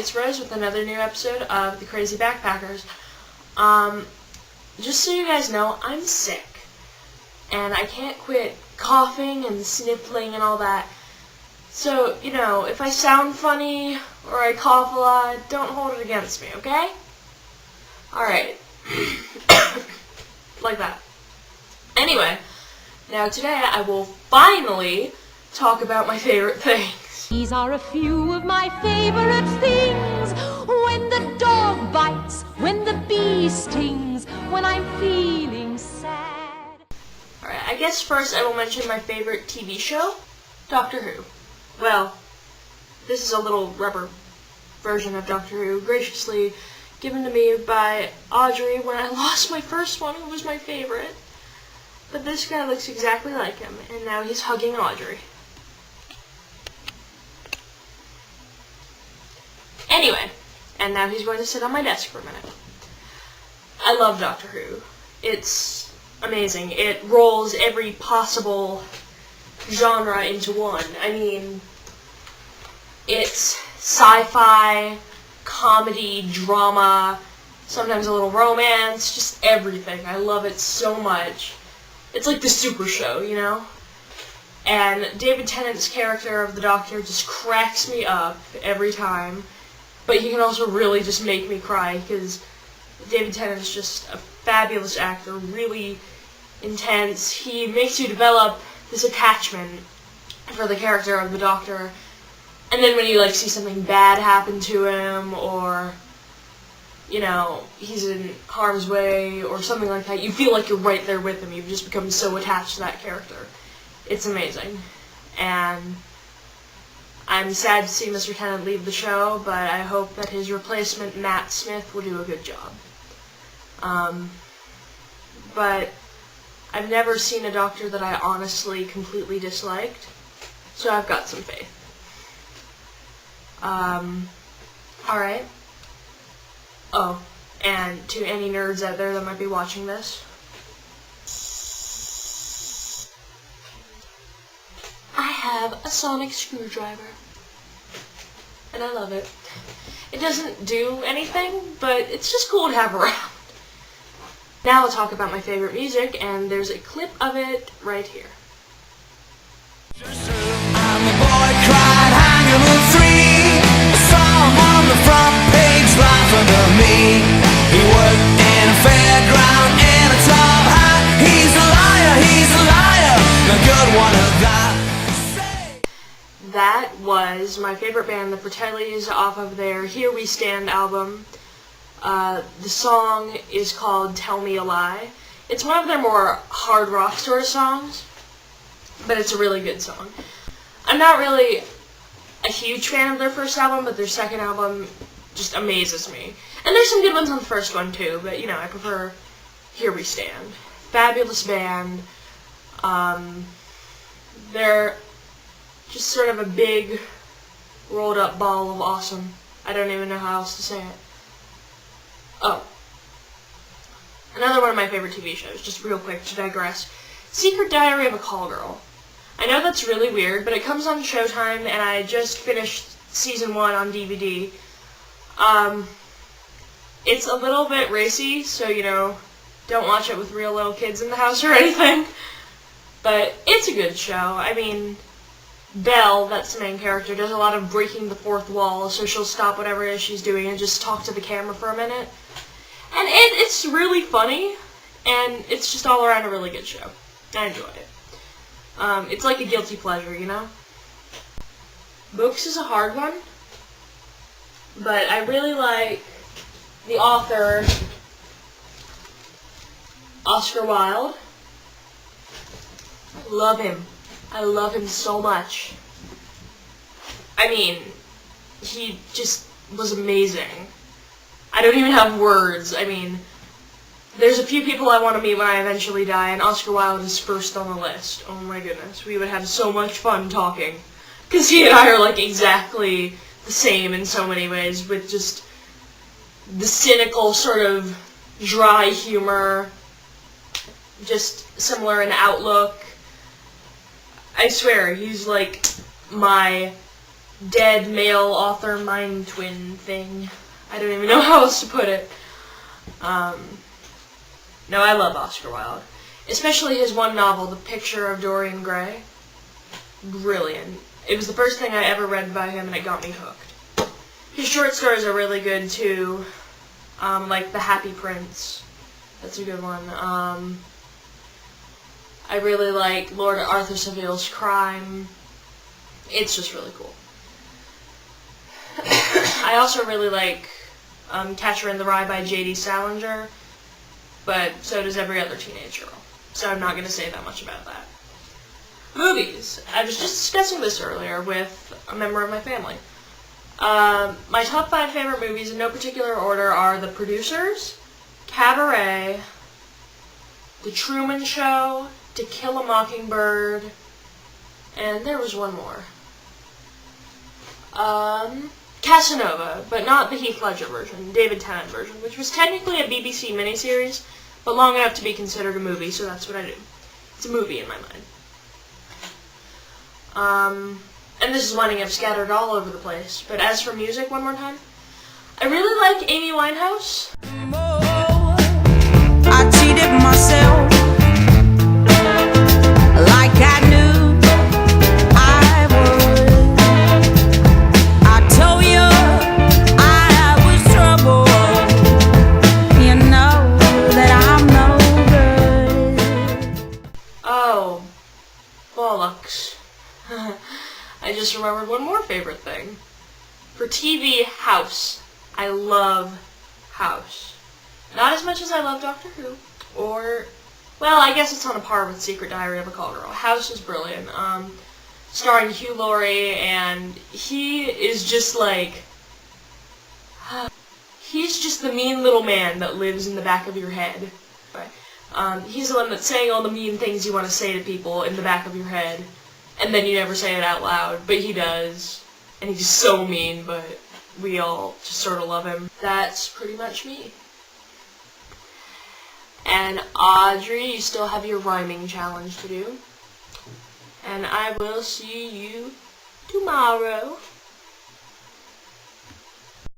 it's Rose with another new episode of The Crazy Backpackers. Just so you guys know, I'm sick. And I can't quit coughing and sniffling and all that. So, you know, if I sound funny or I cough a lot, don't hold it against me, okay? Alright. Like that. Anyway, now today I will finally talk about my favorite things. These are a few of my favorite things. When the dog bites, when the bee stings, when I'm feeling sad. Alright, I guess first I will mention my favorite TV show, Doctor Who. Well, this is a little rubber version of Doctor Who, graciously given to me by Audrey when I lost my first one, who was my favorite. But this guy looks exactly like him, and now he's hugging Audrey. Anyway, and now he's going to sit on my desk for a minute. I love Doctor Who. It's amazing. It rolls every possible genre into one. I mean, it's sci-fi, comedy, drama, sometimes a little romance, just everything. I love it so much. It's like the super show, you know? And David Tennant's character of the Doctor just cracks me up every time. But he can also really just make me cry, because David Tennant is just a fabulous actor, really intense. He makes you develop this attachment for the character of the Doctor, and then when you see something bad happen to him, or you know, he's in harm's way or something like that, you feel like you're right there with him. You've just become so attached to that character. It's amazing. And I'm sad to see Mr. Tennant leave the show, but I hope that his replacement, Matt Smith, will do a good job. But I've never seen a Doctor that I honestly completely disliked, so I've got some faith. Alright. Oh, and to any nerds out there that might be watching this, I have a sonic screwdriver, and I love it. It doesn't do anything, but it's just cool to have around. Now I'll talk about my favorite music, and there's a clip of it right here. I'm the boy cried hanging 3. I saw him on the front page laughing at me. He worked in a fairground in a top hat. He's a liar, the good one of that. That was my favorite band, the Fratellis, off of their Here We Stand album. The song is called Tell Me a Lie. It's one of their more hard rock sort of songs, but it's a really good song. I'm not really a huge fan of their first album, but their second album just amazes me. And there's some good ones on the first one too, but you know, I prefer Here We Stand. Fabulous band. They're just sort of a big, rolled up ball of awesome. I don't even know how else to say it. Oh. Another one of my favorite TV shows, just real quick to digress. Secret Diary of a Call Girl. I know that's really weird, but it comes on Showtime, and I just finished season 1 on DVD. It's a little bit racy, so, you know, don't watch it with real little kids in the house or anything. But it's a good show. I mean, Belle, that's the main character, does a lot of breaking the fourth wall, so she'll stop whatever it is she's doing and just talk to the camera for a minute. And it's really funny, and it's just all around a really good show. I enjoy it. It's like a guilty pleasure, you know? Books is a hard one, but I really like the author, Oscar Wilde. Love him. I love him so much. I mean, he just was amazing. I don't even have words. I mean, there's a few people I want to meet when I eventually die, and Oscar Wilde is first on the list. Oh my goodness, we would have so much fun talking. Because he and I are, exactly the same in so many ways, with just the cynical, sort of dry humor, just similar in outlook. I swear, he's, my dead male author mind twin thing. I don't even know how else to put it. No, I love Oscar Wilde. Especially his one novel, The Picture of Dorian Gray. Brilliant. It was the first thing I ever read by him, and it got me hooked. His short stories are really good, too. Like The Happy Prince. That's a good one. I really like Lord Arthur Saville's Crime. It's just really cool. I also really like Catcher in the Rye by J.D. Salinger, but so does every other teenage girl. So I'm not going to say that much about that. Movies. I was just discussing this earlier with a member of my family. My top 5 favorite movies in no particular order are The Producers, Cabaret, The Truman Show, To Kill a Mockingbird, and there was one more. Casanova, but not the Heath Ledger version, David Tennant version, which was technically a BBC miniseries, but long enough to be considered a movie, so that's what I do. It's a movie in my mind. And this is winding up scattered all over the place, but as for music, one more time, I really like Amy Winehouse. I cheated myself like I knew I would. I told you I was trouble. You know that I'm no good. Oh, bollocks. I just remembered one more favorite thing. For TV, House. I love House. Not as much as I love Doctor Who, or, well, I guess it's on a par with Secret Diary of a Call Girl. House is brilliant, starring Hugh Laurie, and he is just like, he's just the mean little man that lives in the back of your head. He's the one that's saying all the mean things you want to say to people in the back of your head, and then you never say it out loud, but he does, and he's just so mean, but we all just sort of love him. That's pretty much me. And Audrey, you still have your rhyming challenge to do. And I will see you tomorrow.